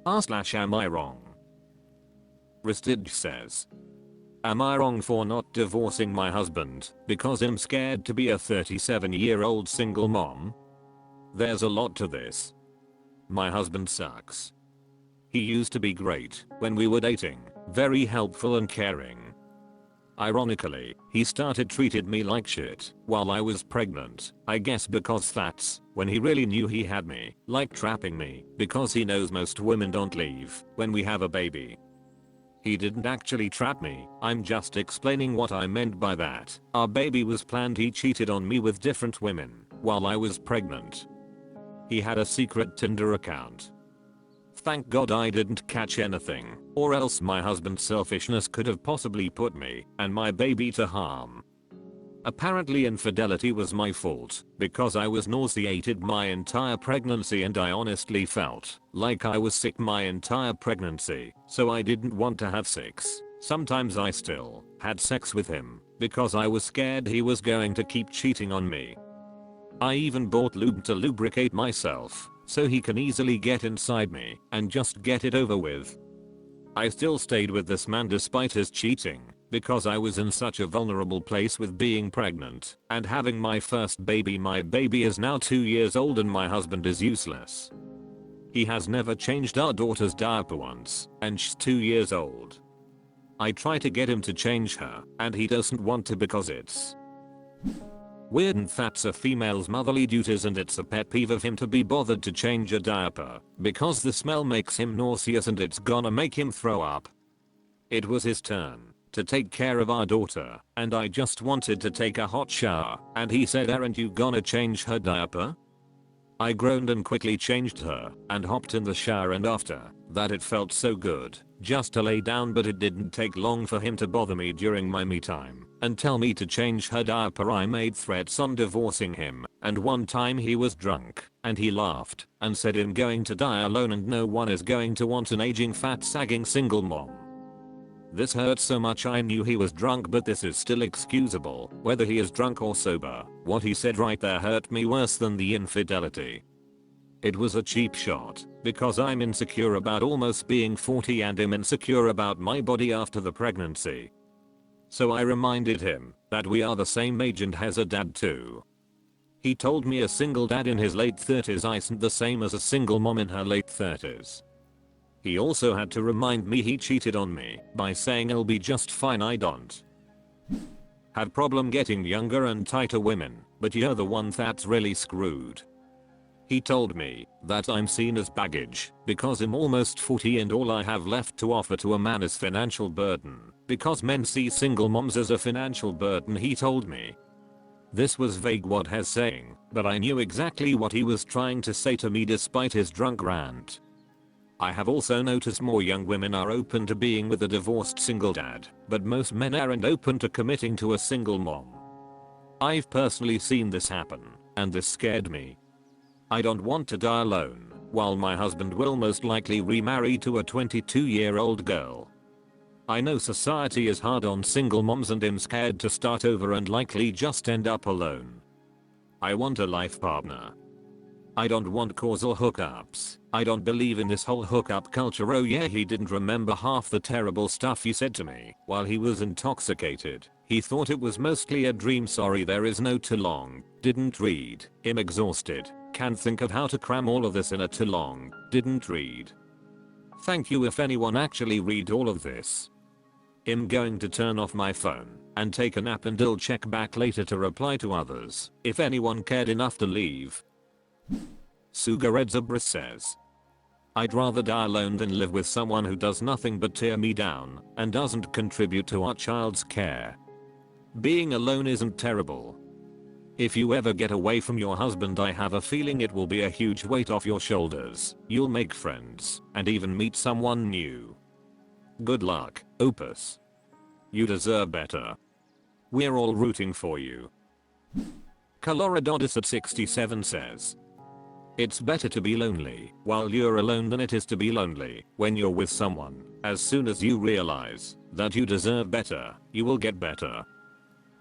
Am I wrong? Ristid says. Am I wrong for not divorcing my husband because I'm scared to be a 37-year-old single mom? There's a lot to this. My husband sucks. He used to be great when we were dating, very helpful and caring. Ironically, he started treated me like shit while I was pregnant, I guess because that's when he really knew he had me, like trapping me, because he knows most women don't leave when we have a baby. He didn't actually trap me, I'm just explaining what I meant by that. Our baby was planned. He cheated on me with different women while I was pregnant. He had a secret Tinder account. Thank God I didn't catch anything, or else my husband's selfishness could have possibly put me and my baby to harm. Apparently infidelity was my fault because I was nauseated my entire pregnancy and I honestly felt like I was sick my entire pregnancy, so I didn't want to have sex. Sometimes I still had sex with him because I was scared he was going to keep cheating on me. I even bought lube to lubricate myself so he can easily get inside me and just get it over with. I still stayed with this man despite his cheating because I was in such a vulnerable place with being pregnant and having my first baby. My baby is now 2 years old and my husband is useless. He has never changed our daughter's diaper once and she's 2 years old. I try to get him to change her and he doesn't want to because it's weird and that's a female's motherly duties and it's a pet peeve of him to be bothered to change a diaper because the smell makes him nauseous and it's gonna make him throw up. It was his turn to take care of our daughter and I just wanted to take a hot shower and he said, "Aren't you gonna change her diaper?" I groaned and quickly changed her and hopped in the shower, and after that it felt so good just to lay down, but it didn't take long for him to bother me during my me time and tell me to change her diaper. I made threats on divorcing him, and one time he was drunk and he laughed and said I'm going to die alone and no one is going to want an aging fat sagging single mom. This hurt so much. I knew he was drunk, but this is still excusable whether he is drunk or sober. What he said right there hurt me worse than the infidelity. It was a cheap shot because I'm insecure about almost being 40 and I'm insecure about my body after the pregnancy. So I reminded him that we are the same age and has a dad too. He told me a single dad in his late 30s isn't the same as a single mom in her late 30s. He also had to remind me he cheated on me by saying I'll be just fine. I don't have problem getting younger and tighter women, but you're the one that's really screwed. He told me that I'm seen as baggage because I'm almost 40 and all I have left to offer to a man is financial burden because men see single moms as a financial burden, he told me. This was vague what he's saying, but I knew exactly what he was trying to say to me despite his drunk rant. I have also noticed more young women are open to being with a divorced single dad, but most men aren't open to committing to a single mom. I've personally seen this happen, and this scared me. I don't want to die alone, while my husband will most likely remarry to a 22-year-old girl. I know society is hard on single moms and I'm scared to start over and likely just end up alone. I want a life partner. I don't want causal hookups. I don't believe in this whole hookup culture. Oh yeah, he didn't remember half the terrible stuff he said to me while he was intoxicated. He thought it was mostly a dream. Sorry, there is no too long. Didn't read. I'm exhausted. Can't think of how to cram all of this in a too long. Didn't read. Thank you if anyone actually read all of this. I'm going to turn off my phone and take a nap and I'll check back later to reply to others if anyone cared enough to leave. Sugaredzabra says, I'd rather die alone than live with someone who does nothing but tear me down and doesn't contribute to our child's care. Being alone isn't terrible. If you ever get away from your husband, I have a feeling it will be a huge weight off your shoulders. You'll make friends and even meet someone new. Good luck, Opus. You deserve better. We're all rooting for you. Coloradodis at 67 says, it's better to be lonely while you're alone than it is to be lonely when you're with someone. As soon as you realize that you deserve better, you will get better.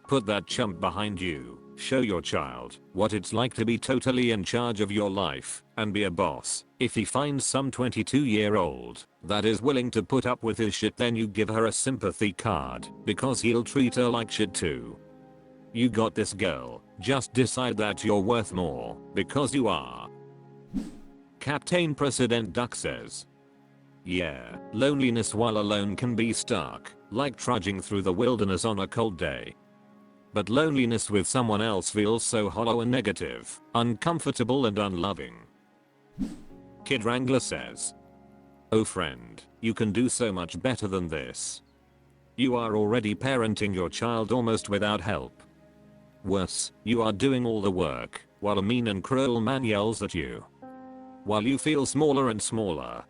Put that chump behind you. Show your child what it's like to be totally in charge of your life and be a boss. If he finds some 22-year-old that is willing to put up with his shit, then you give her a sympathy card because he'll treat her like shit too. You got this, girl. Just decide that you're worth more because you are. Captain President Duck says, yeah, loneliness while alone can be stark, like trudging through the wilderness on a cold day. But loneliness with someone else feels so hollow and negative, uncomfortable and unloving. Kid Wrangler says, oh friend, you can do so much better than this. You are already parenting your child almost without help. Worse, you are doing all the work, while a mean and cruel man yells at you. While you feel smaller and smaller.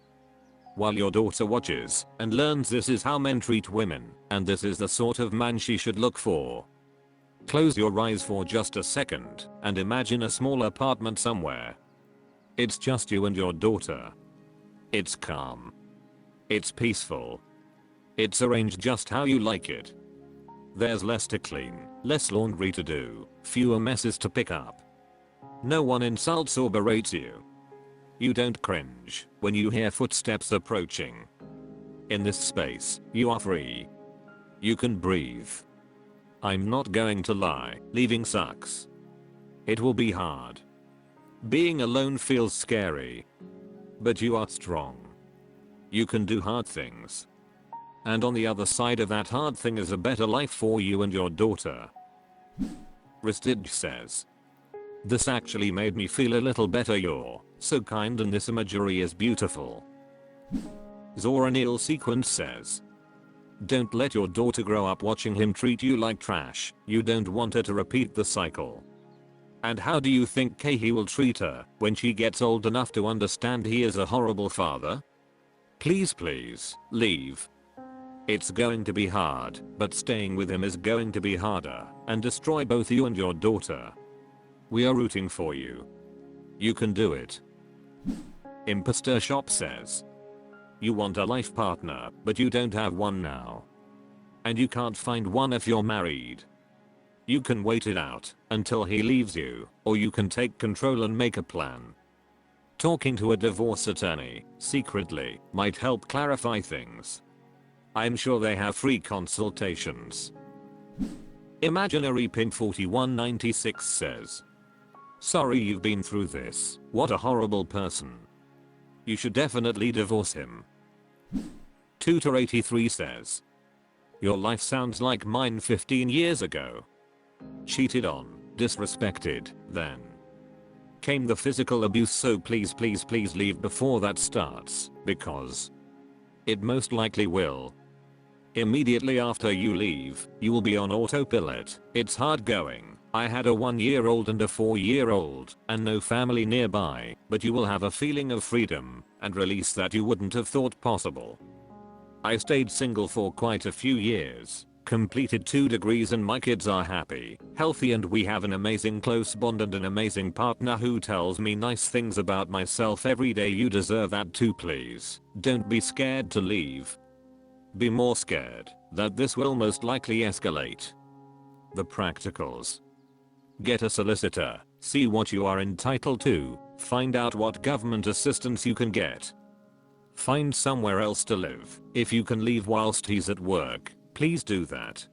While your daughter watches and learns this is how men treat women, and this is the sort of man she should look for. Close your eyes for just a second and imagine a small apartment somewhere. It's just you and your daughter. It's calm. It's peaceful. It's arranged just how you like it. There's less to clean, less laundry to do, fewer messes to pick up. No one insults or berates you. You don't cringe when you hear footsteps approaching. In this space, you are free. You can breathe. I'm not going to lie, leaving sucks. It will be hard. Being alone feels scary. But you are strong. You can do hard things. And on the other side of that hard thing is a better life for you and your daughter. Ristidge says, this actually made me feel a little better. You're so kind and this imagery is beautiful. Zora Neale Sequence says, don't let your daughter grow up watching him treat you like trash. You don't want her to repeat the cycle. And how do you think he will treat her when she gets old enough to understand he is a horrible father? Please leave. It's going to be hard, but staying with him is going to be harder and destroy both you and your daughter. We are rooting for you. You can do it. Imposter Shop says, you want a life partner, but you don't have one now. And you can't find one if you're married. You can wait it out until he leaves you, or you can take control and make a plan. Talking to a divorce attorney secretly might help clarify things. I'm sure they have free consultations. Imaginary Pimp 4196 says, sorry you've been through this. What a horrible person. You should definitely divorce him. Tutor83 says, your life sounds like mine 15 years ago. Cheated on, disrespected, then came the physical abuse, so please leave before that starts, because it most likely will. Immediately after you leave, you will be on autopilot. It's hard going. I had a 1-year-old and a 4-year-old, and no family nearby, but you will have a feeling of freedom and release that you wouldn't have thought possible. I stayed single for quite a few years, completed 2 degrees, and my kids are happy, healthy, and we have an amazing close bond and an amazing partner who tells me nice things about myself every day. You deserve that too. Please don't be scared to leave. Be more scared that this will most likely escalate. The practicals. Get a solicitor, see what you are entitled to, find out what government assistance you can get. Find somewhere else to live. If you can leave whilst he's at work, please do that.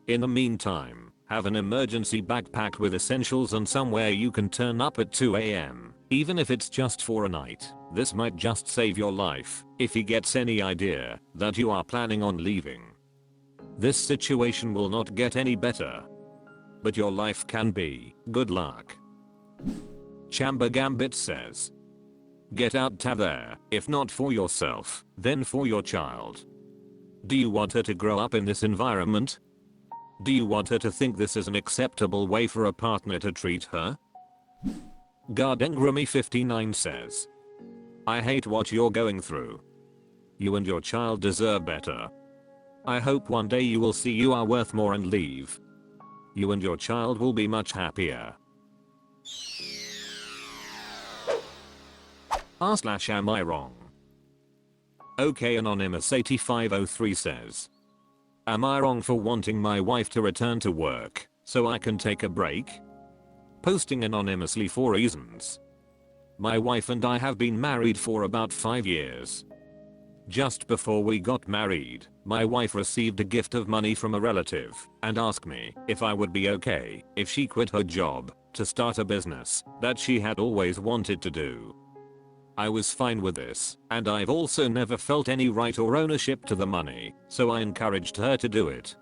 In the meantime, have an emergency backpack with essentials and somewhere you can turn up at 2 AM, even if it's just for a night. This might just save your life if he gets any idea that you are planning on leaving. This situation will not get any better. But your life can be. Good luck. Chamba Gambit says, get out there, if not for yourself, then for your child. Do you want her to grow up in this environment? Do you want her to think this is an acceptable way for a partner to treat her? Gardengramy59 says, I hate what you're going through. You and your child deserve better. I hope one day you will see you are worth more and leave. You and your child will be much happier. r/am I wrong? Okay, Anonymous 8503 says, Am I wrong for wanting my wife to return to work so I can take a break? Posting anonymously for reasons. My wife and I have been married for about 5 years. Just before we got married, my wife received a gift of money from a relative and asked me if I would be okay if she quit her job to start a business that she had always wanted to do. I was fine with this, and I've also never felt any right or ownership to the money, so I encouraged her to do it.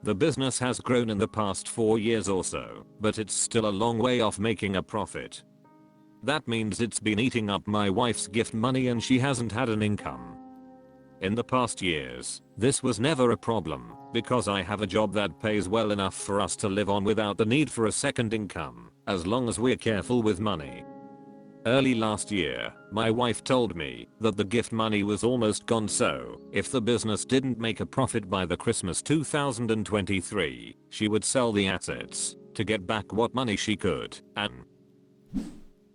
The business has grown in the past 4 years or so, but it's still a long way off making a profit. That means it's been eating up my wife's gift money and she hasn't had an income. In the past years, this was never a problem because I have a job that pays well enough for us to live on without the need for a second income, as long as we're careful with money. Early last year, my wife told me that the gift money was almost gone, so if the business didn't make a profit by the Christmas 2023, she would sell the assets to get back what money she could and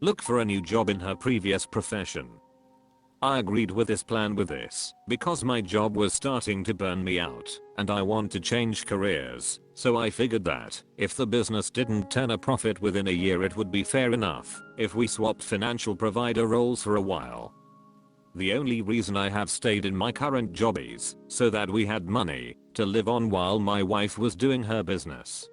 look for a new job in her previous profession. I agreed with this plan because my job was starting to burn me out and I want to change careers, so I figured that if the business didn't turn a profit within a year, it would be fair enough if we swapped financial provider roles for a while. The only reason I have stayed in my current job is so that we had money to live on while my wife was doing her business.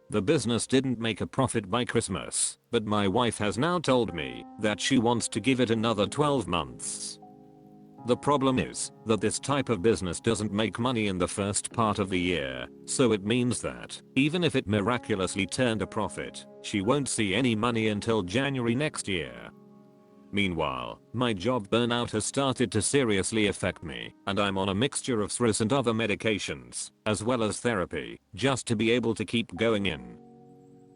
The business didn't make a profit by Christmas, but my wife has now told me that she wants to give it another 12 months. The problem is that this type of business doesn't make money in the first part of the year, so it means that even if it miraculously turned a profit, she won't see any money until January next year. Meanwhile, my job burnout has started to seriously affect me, and I'm on a mixture of stress and other medications, as well as therapy, just to be able to keep going in.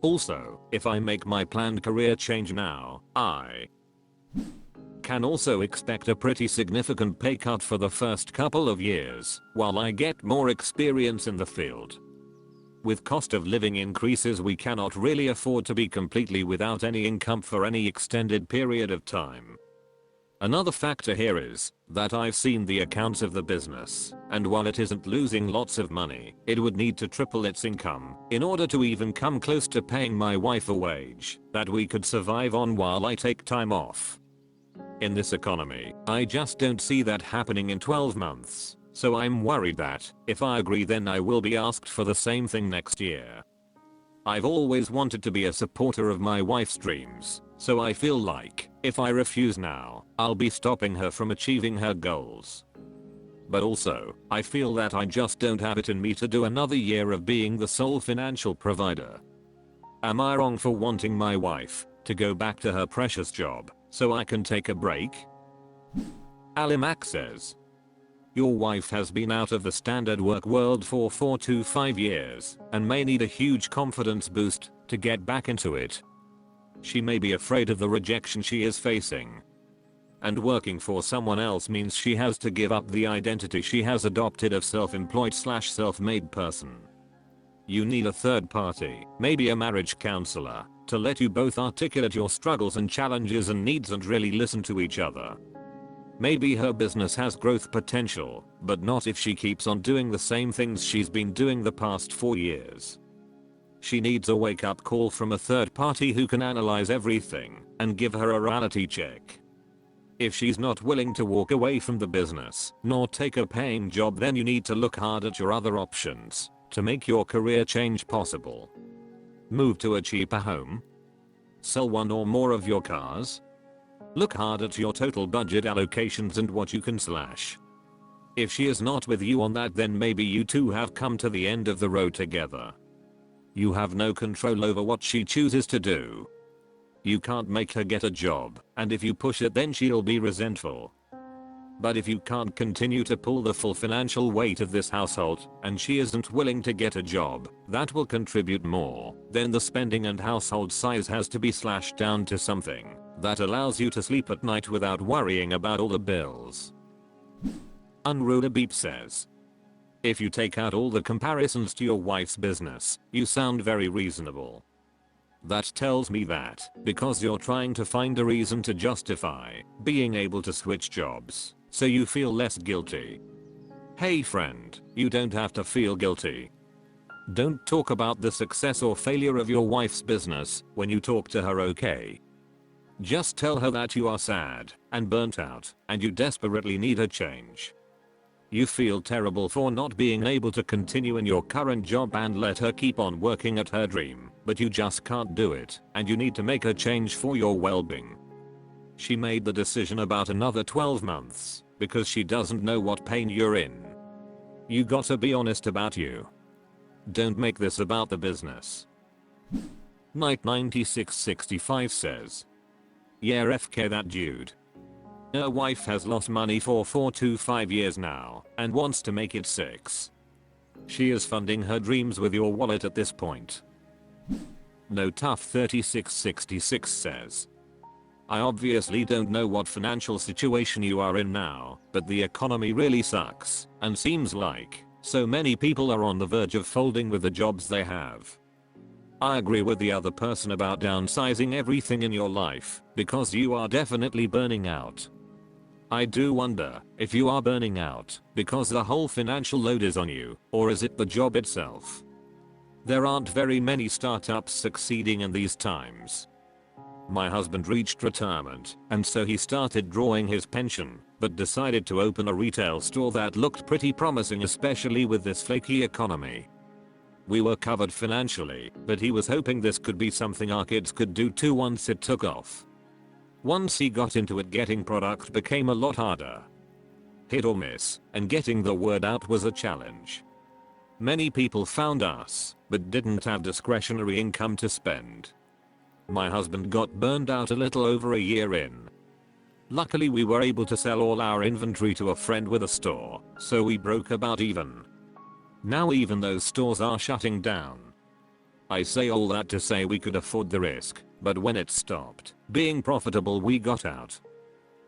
Also, if I make my planned career change now, I can also expect a pretty significant pay cut for the first couple of years, while I get more experience in the field. With cost of living increases, we cannot really afford to be completely without any income for any extended period of time. Another factor here is that I've seen the accounts of the business, and while it isn't losing lots of money, it would need to triple its income in order to even come close to paying my wife a wage that we could survive on while I take time off. In this economy, I just don't see that happening in 12 months. So I'm worried that if I agree, then I will be asked for the same thing next year. I've always wanted to be a supporter of my wife's dreams, so I feel like if I refuse now, I'll be stopping her from achieving her goals. But also, I feel that I just don't have it in me to do another year of being the sole financial provider. Am I wrong for wanting my wife to go back to her precious job so I can take a break? Alimac says, your wife has been out of the standard work world for 4 to 5 years and may need a huge confidence boost to get back into it. She may be afraid of the rejection she is facing. And working for someone else means she has to give up the identity she has adopted of self-employed/self-made person. You need a third party, maybe a marriage counselor, to let you both articulate your struggles and challenges and needs and really listen to each other. Maybe her business has growth potential, but not if she keeps on doing the same things she's been doing the past 4 years. She needs a wake-up call from a third party who can analyze everything and give her a reality check. If she's not willing to walk away from the business, nor take a paying job, then you need to look hard at your other options to make your career change possible. Move to a cheaper home? Sell one or more of your cars? Look hard at your total budget allocations and what you can slash. If she is not with you on that, then maybe you two have come to the end of the road together. You have no control over what she chooses to do. You can't make her get a job, and if you push it, then she'll be resentful. But if you can't continue to pull the full financial weight of this household, and she isn't willing to get a job that will contribute more, then the spending and household size has to be slashed down to something that allows you to sleep at night without worrying about all the bills. Unruler Beep says, if you take out all the comparisons to your wife's business, you sound very reasonable. That tells me that because you're trying to find a reason to justify being able to switch jobs, so you feel less guilty. Hey friend, you don't have to feel guilty. Don't talk about the success or failure of your wife's business when you talk to her, okay? Just tell her that you are sad and burnt out and you desperately need a change. You feel terrible for not being able to continue in your current job and let her keep on working at her dream, but you just can't do it and you need to make a change for your well-being. She made the decision about another 12 months because she doesn't know what pain you're in. You gotta be honest about you. Don't make this about the business. Knight 9665 says, yeah, FK that dude. Her wife has lost money for 4 to 5 years now and wants to make it 6. She is funding her dreams with your wallet at this point. No Tough 3666 says, I obviously don't know what financial situation you are in now, but the economy really sucks and seems like so many people are on the verge of folding with the jobs they have. I agree with the other person about downsizing everything in your life because you are definitely burning out. I do wonder if you are burning out because the whole financial load is on you, or is it the job itself? There aren't very many startups succeeding in these times. My husband reached retirement and so he started drawing his pension, but decided to open a retail store that looked pretty promising, especially with this flaky economy. We were covered financially, but he was hoping this could be something our kids could do too once it took off. Once he got into it, getting product became a lot harder. Hit or miss, and getting the word out was a challenge. Many people found us, but didn't have discretionary income to spend. My husband got burned out a little over a year in. Luckily we were able to sell all our inventory to a friend with a store, so we broke about even. Now even those stores are shutting down. I say all that to say we could afford the risk, but when it stopped being profitable we got out.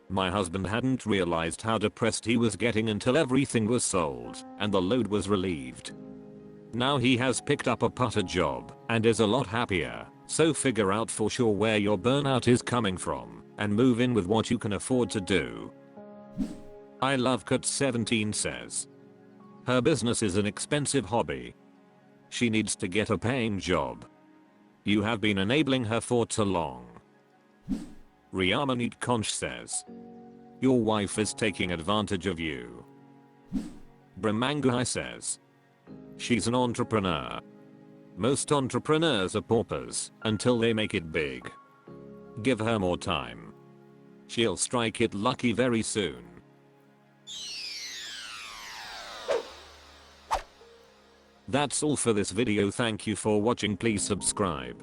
My husband hadn't realized how depressed he was getting until everything was sold and the load was relieved. Now he has picked up a putter job and is a lot happier, so figure out for sure where your burnout is coming from and move in with what you can afford to do. I Love Cut 17 says, her business is an expensive hobby. She needs to get a paying job. You have been enabling her for too long. Riyamanit Conch says, your wife is taking advantage of you. Brahmangai says, she's an entrepreneur. Most entrepreneurs are paupers until they make it big. Give her more time. She'll strike it lucky very soon. That's all for this video. Thank you for watching. Please subscribe.